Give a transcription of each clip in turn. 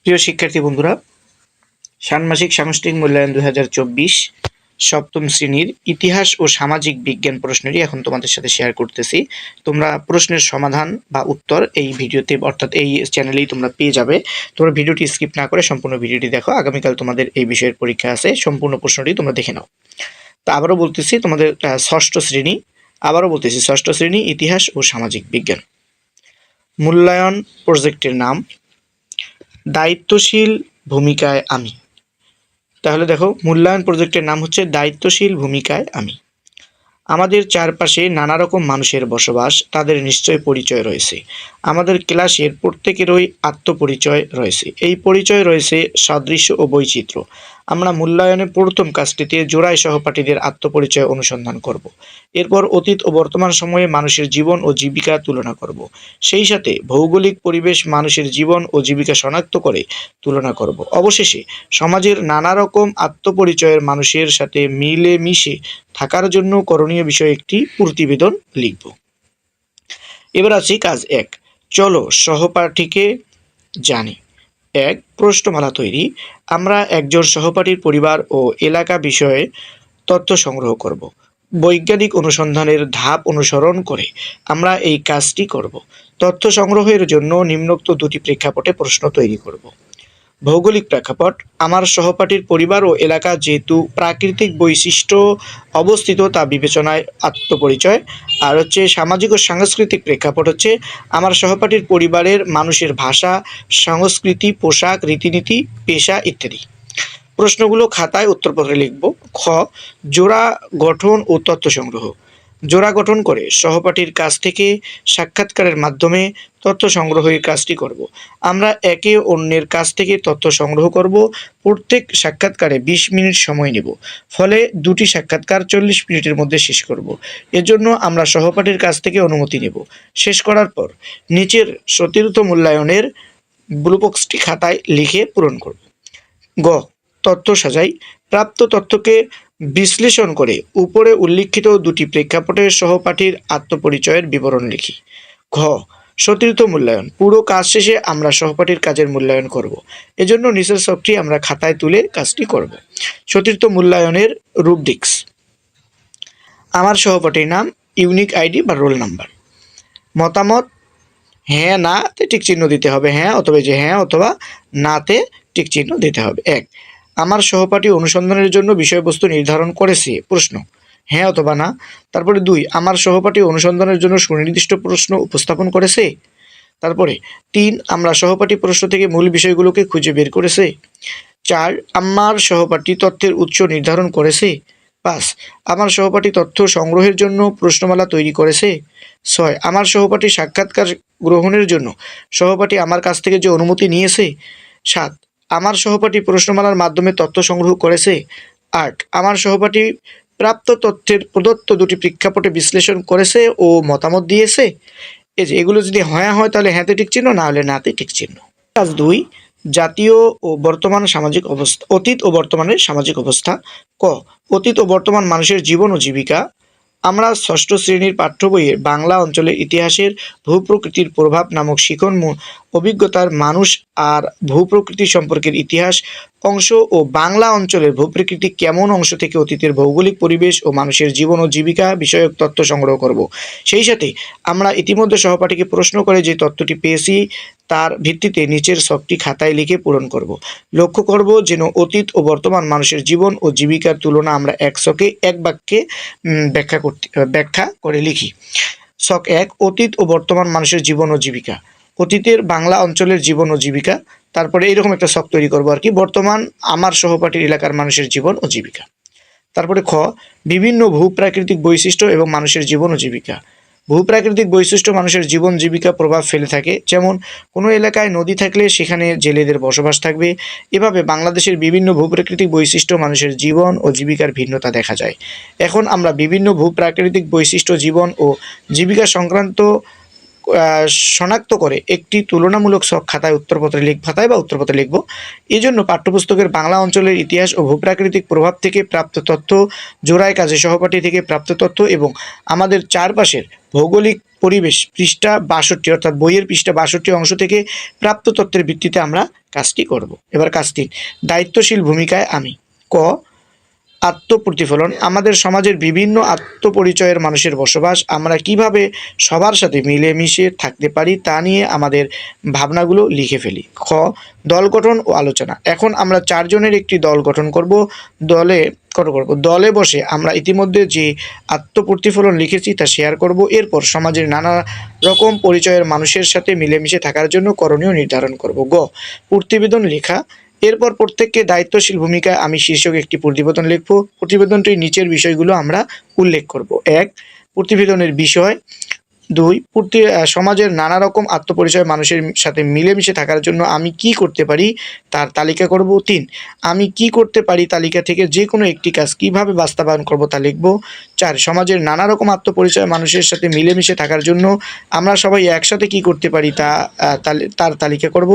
প্রিয় শিক্ষার্থী বন্ধুরা, ষান্মাসিক সামষ্টিক মূল্যায়ন 2024 সপ্তম শ্রেণীর ইতিহাস ও সামাজিক বিজ্ঞান প্রশ্নটি এখন তোমাদের সাথে শেয়ার করতেছি। তোমরা প্রশ্নের সমাধান বা উত্তর এই ভিডিওতে অর্থাৎ এই চ্যানেলেই তোমরা পেয়ে যাবে। তোমরা ভিডিওটি স্কিপ না করে সম্পূর্ণ ভিডিওটি দেখো। আগামীকাল তোমাদের এই বিষয়ের পরীক্ষা আছে, সম্পূর্ণ প্রশ্নটি তোমরা দেখে নাও। তো আবারও বলতেছি, তোমাদের ষষ্ঠ শ্রেণী ইতিহাস ও সামাজিক বিজ্ঞান মূল্যায়ন প্রজেক্টের নাম দায়িত্বশীল ভূমিকায় আমি। তাহলে দেখো, মূল্যায়ন প্রজেক্টের নাম হচ্ছে দায়িত্বশীল ভূমিকায় আমি। আমাদের চারপাশে নানা রকম মানুষের বসবাস, তাদের নিশ্চয় পরিচয় রয়েছে। আমাদের ক্লাসের প্রত্যেকেরই আত্মপরিচয় রয়েছে। এই পরিচয় রয়েছে সাদৃশ্য ও বৈচিত্র্য। আমরা মূল্যায়নের প্রথম কাজটিতে জোড়ায় সহপাঠীদের আত্মপরিচয় অনুসন্ধান করব। এরপর অতীত ও বর্তমান সময়ে মানুষের জীবন ও জীবিকা তুলনা করব। সেই সাথে ভৌগোলিক পরিবেশ মানুষের জীবন ও জীবিকা শনাক্ত করে তুলনা করব। অবশেষে সমাজের নানা রকম আত্মপরিচয়ের মানুষের সাথে মিলেমিশে থাকার জন্য করণীয় বিষয়ে একটি প্রতিবেদন লিখব। এবার আছি কাজ 1। চলো সহপাঠীকে জানি। 1. প্রশ্নমালা তৈরি। আমরা একজন সহপাঠীর পরিবার ও এলাকা বিষয়ে তথ্য সংগ্রহ করব। বৈজ্ঞানিক অনুসন্ধানের ধাপ অনুসরণ করে আমরা এই কাজটি করব। তথ্য সংগ্রহের জন্য নিম্নোক্ত দুটি প্রেক্ষাপটে প্রশ্ন তৈরি করব। ভৌগোলিক প্রেক্ষাপট, আমার সহপাঠীর পরিবার ও এলাকা যেহেতু প্রাকৃতিক বৈশিষ্ট্য অবস্থিত তা বিবেচনায় আত্মপরিচয়। আর হচ্ছে সামাজিক ও সাংস্কৃতিক প্রেক্ষাপট হচ্ছে আমার সহপাঠীর পরিবারের মানুষের ভাষা, সংস্কৃতি, পোশাক, রীতিনীতি, পেশা ইত্যাদি। প্রশ্নগুলো খাতায় উত্তরপত্রে লিখব। খ. জোড়া গঠন ও তথ্য সংগ্রহ। জোড়া গঠন করে সহপাঠীর কাছ থেকে সাক্ষাৎকারের মাধ্যমে তথ্য সংগ্রহের কাজটি করব। আমরা একে অন্যের কাছ থেকে তথ্য সংগ্রহ করব। প্রত্যেক সাক্ষাৎকারে 20 মিনিট সময় নেব। ফলে দুটি সাক্ষাৎকার 40 মিনিটের মধ্যে শেষ করব। এজন্য আমরা সহপাঠীর কাছ থেকে অনুমতি নেব। শেষ করার পর নিচের সতীর্থ মূল্যায়নের ব্লুবক্সটি খাতায় লিখে পূরণ করব। গ. তথ্য সাজাই। প্রাপ্ত তথ্যকে বিশ্লেষণ করে উপরে উল্লিখিত দুটি প্রেক্ষাপটের সহপাঠীর আত্মপরিচয়ের বিবরণ লিখি। ঘ. সতীর্থ মূল্যায়ন। পুরো কাজ শেষে আমরা সহপাঠীর কাজের মূল্যায়ন করব। এজন্য নিচের ছকটি আমরা খাতায় তুলে কাজটি করব। সতীর্থ মূল্যায়নের রুব্রিক্স। আমার সহপাঠীর নাম, ইউনিক আইডি বা রোল নাম্বার। মতামত, হ্যাঁ নাতে টিক চিহ্ন দিতে হবে। হ্যাঁ অথবা নাতে টিক চিহ্ন দিতে হবে। 1. আমার সহপাঠী অনুসন্ধানের জন্য বিষয়বস্তু নির্ধারণ করেছে। প্রশ্ন, হ্যাঁ অথবা না। তারপরে 2. আমার সহপাঠী অনুসন্ধানের জন্য সুনির্দিষ্ট প্রশ্ন উপস্থাপন করেছে। তারপরে 3. আমরা সহপাঠী প্রশ্ন থেকে মূল বিষয়গুলোকে খুঁজে বের করেছে। 4. আমার সহপাঠী তথ্যের উৎস নির্ধারণ করেছে। 5. আমার সহপাঠী তথ্য সংগ্রহের জন্য প্রশ্নমালা তৈরি করেছে। 6. আমার সহপাঠী সাক্ষাৎকার গ্রহণের জন্য সহপাঠী আমার কাছ থেকে যে অনুমতি নিয়েছে। 7. আমার সহপাঠী প্রশ্নমালার মাধ্যমে তথ্য সংগ্রহ করেছে। 8. আমার সহপাঠী প্রাপ্ত তথ্যের প্রদত্ত দুটি প্রেক্ষাপটে বিশ্লেষণ করেছে ও মতামত দিয়েছে। এই যে এগুলো যদি হ্যাঁ হয় তাহলে হ্যাঁতে টিক চিহ্ন, না হলে নাতে টিক চিহ্ন। কাজ 2. জাতীয় ও বর্তমান সামাজিক অবস্থা, অতীত ও বর্তমানের সামাজিক অবস্থা। ক. অতীত ও বর্তমান মানুষের জীবন ও জীবিকা। আমরা ষষ্ঠ শ্রেণীর পাঠ্য বইয়ের বাংলা অঞ্চলের ইতিহাসের ভূপ্রকৃতির প্রভাব নামক শিখন অভিজ্ঞতার মানুষ আর ভূপ্রকৃতি সম্পর্কের ইতিহাস অংশ ও বাংলা অঞ্চলের ভূপ্রকৃতি কেমন অংশ থেকে অতীতের ভৌগোলিক পরিবেশ ও মানুষের জীবন ও জীবিকা বিষয়ক তথ্য সংগ্রহ করব। সেই সাথে আমরা ইতিমধ্যে সহপাঠীকে প্রশ্ন করে যে তথ্যটি পেয়েছি তার ভিত্তিতে নিচের ছকটি খাতায় লিখে পূরণ করব। লক্ষ্য করব যেন অতীত ও বর্তমান মানুষের জীবন ও জীবিকার তুলনা আমরা এক ছকে এক বাক্যে ব্যাখ্যা করে লিখি। ছক 1. অতীত ও বর্তমান মানুষের জীবন ও জীবিকা। অতীতের বাংলা অঞ্চলের জীবন ও জীবিকা। তারপরে এইরকম একটা ছক তৈরি করবো আর কি, বর্তমান আমার সহপাঠীর এলাকার মানুষের জীবন ও জীবিকা। তারপরে খ. বিভিন্ন ভূপ্রাকৃতিক বৈশিষ্ট্য এবং মানুষের জীবন ও জীবিকা। ভূপ্রাকৃতিক বৈশিষ্ট্য মানুষের জীবন জীবিকা প্রভাব ফেলে থাকে। যেমন কোনো এলাকায় নদী থাকলে সেখানে জেলেদের বসবাস থাকবে। এভাবে বাংলাদেশের বিভিন্ন ভূপ্রাকৃতিক বৈশিষ্ট্য মানুষের জীবন ও জীবিকার ভিন্নতা দেখা যায়। এখন আমরা বিভিন্ন ভূপ্রাকৃতিক বৈশিষ্ট্য জীবন ও জীবিকা সংক্রান্ত শনাক্ত করে একটি তুলনামূলক ছক খাতায় উত্তরপত্রে লিখব। এই জন্য পাঠ্যপুস্তকের বাংলা অঞ্চলের ইতিহাস ও ভূপ্রাকৃতিক প্রভাব থেকে প্রাপ্ত তথ্য, জোড়ায় কাজে সহপাঠী থেকে প্রাপ্ত তথ্য এবং আমাদের চারপাশের ভৌগোলিক পরিবেশ পৃষ্ঠা 62 অর্থাৎ বইয়ের পৃষ্ঠা 62 অংশ থেকে প্রাপ্ত তথ্যের ভিত্তিতে আমরা কাজটি করব। এবার কাজ 3, দায়িত্বশীল ভূমিকায় আমি। ক, আত্মপ্রতিফলন। আমাদের সমাজের বিভিন্ন আত্মপরিচয়ের মানুষের বসবাস, আমরা কিভাবে সবার সাথে মিলেমিশে থাকতে পারি তা নিয়ে আমাদের ভাবনাগুলো লিখে ফেলি। খ, দল গঠন ও আলোচনা। এখন আমরা 4 জনের একটি দল গঠন করব। দলে বসে আমরা ইতিমধ্যে যে আত্মপ্রতিফলন লিখেছি তা শেয়ার করব। এরপর সমাজের নানা রকম পরিচয়ের মানুষের সাথে মিলেমিশে থাকার জন্য করণীয় নির্ধারণ করব। গ, প্রতিবেদন লেখা। এরপর প্রত্যেককে দায়িত্বশীল ভূমিকায় আমি শীর্ষক একটি প্রতিবেদন লিখব। প্রতিবেদনটির নিচের বিষয়গুলো আমরা উল্লেখ করব। 1, প্রতিবেদনের বিষয়। 2, সমাজের নানা রকম আত্মপরিচয় মানুষের সাথে মিলেমিশে থাকার জন্য আমি কি করতে পারি তার তালিকা করব। 3, আমি কি করতে পারি তালিকা থেকে যে কোনো একটি কাজ কিভাবে বাস্তবায়ন করব তা লিখব। 4, সমাজের নানা রকম আত্মপরিচয় মানুষের সাথে মিলেমিশে থাকার জন্য আমরা সবাই একসাথে কি করতে পারি তার তালিকা করব।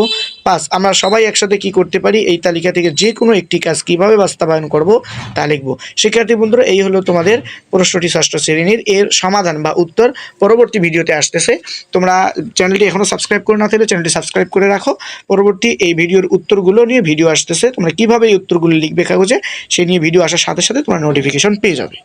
5, আমরা সবাই একসাথে কি করতে পারি এই তালিকা থেকে যে কোনো একটি কাজ কিভাবে বাস্তবায়ন করব তা লিখব। শিক্ষার্থী বন্ধুরা, এই হলো তোমাদের প্রশ্নটি 6ষ্ঠ শ্রেণীর। এর সমাধান বা উত্তর পরবর্তী ভিডিওতে আসতেছে। তোমরা চ্যানেলটি এখনো সাবস্ক্রাইব করে না থাকলে চ্যানেলটি সাবস্ক্রাইব করে রাখো। পরবর্তী এই ভিডিওর উত্তরগুলো নিয়ে ভিডিও আসতেছে। তোমরা কিভাবে এই উত্তরগুলো লিখবে কাগজে সেই নিয়ে ভিডিও আসার সাথে সাথে তোমরা নোটিফিকেশন পেয়ে যাবে।